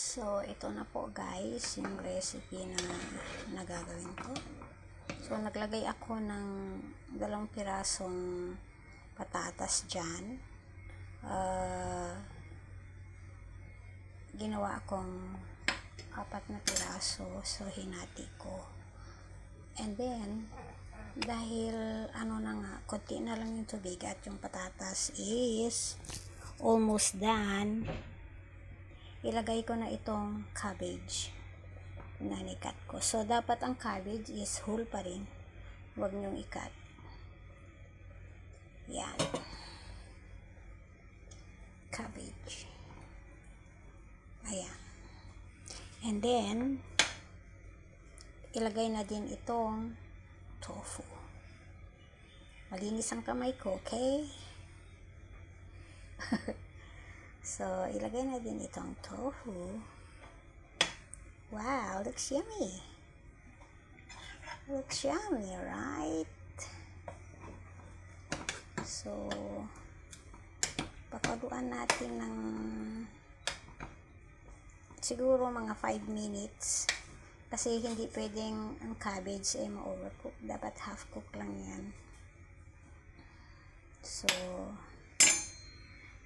So, ito na po guys, yung recipe na nagagawin ko. So, naglagay ako ng 2 pirasong patatas dyan. Ginawa akong 4 na piraso. So, hinati ko. And then, dahil konti na lang yung tubig at yung patatas is almost done, ilagay ko na itong cabbage na nikat ko. So, dapat ang cabbage is whole pa rin. Huwag nyong ikat. Yan. Cabbage. Ayan. And then, ilagay na din itong tofu. Malinis ang kamay ko, okay? So, ilagay na din itong tofu. Wow, looks yummy. Looks yummy, right? So, pakaluan natin ng siguro mga 5 minutes. Kasi hindi pwedeng ang cabbage ay ma-overcook. Dapat half cook lang yan. So,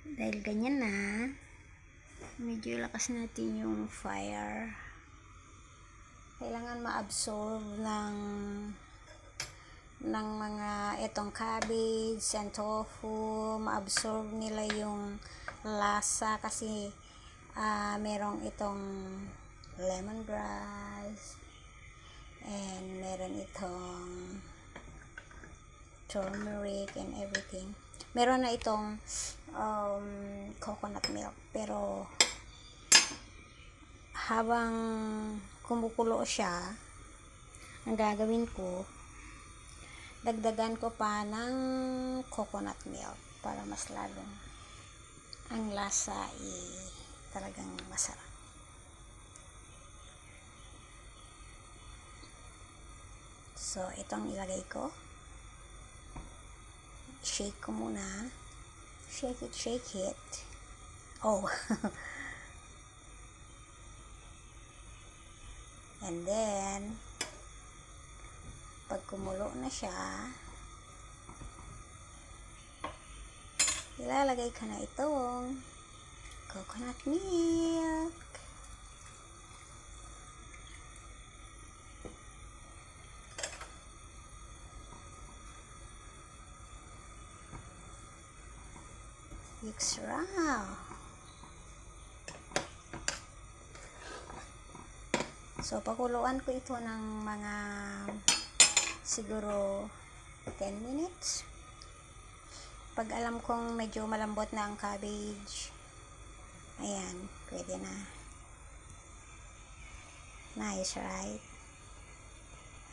dahil ganyan na, medyo lakas natin yung fire. Kailangan ma-absorb ng mga itong cabbage and tofu. Ma-absorb nila yung lasa kasi merong itong lemongrass and meron itong turmeric and everything. Meron na itong coconut milk, pero habang kumukulo siya, ang gagawin ko, dagdagan ko pa ng coconut milk para mas lalong ang lasa talagang masarap. So, itong ilagay ko. Shake ko muna. Shake it, shake it. Oh. And then, pag kumulo na siya, ilalagay ka na itong coconut milk. Mix around. So, pakuluan ko ito ng mga siguro 10 minutes. Pag alam kong medyo malambot na ang cabbage, ayan, pwede na. Nice, right?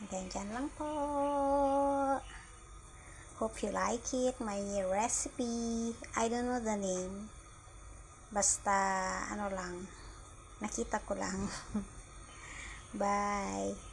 Hanggang dyan lang po. Hope you like it, my recipe. I don't know the name. Basta, nakita ko lang. Bye.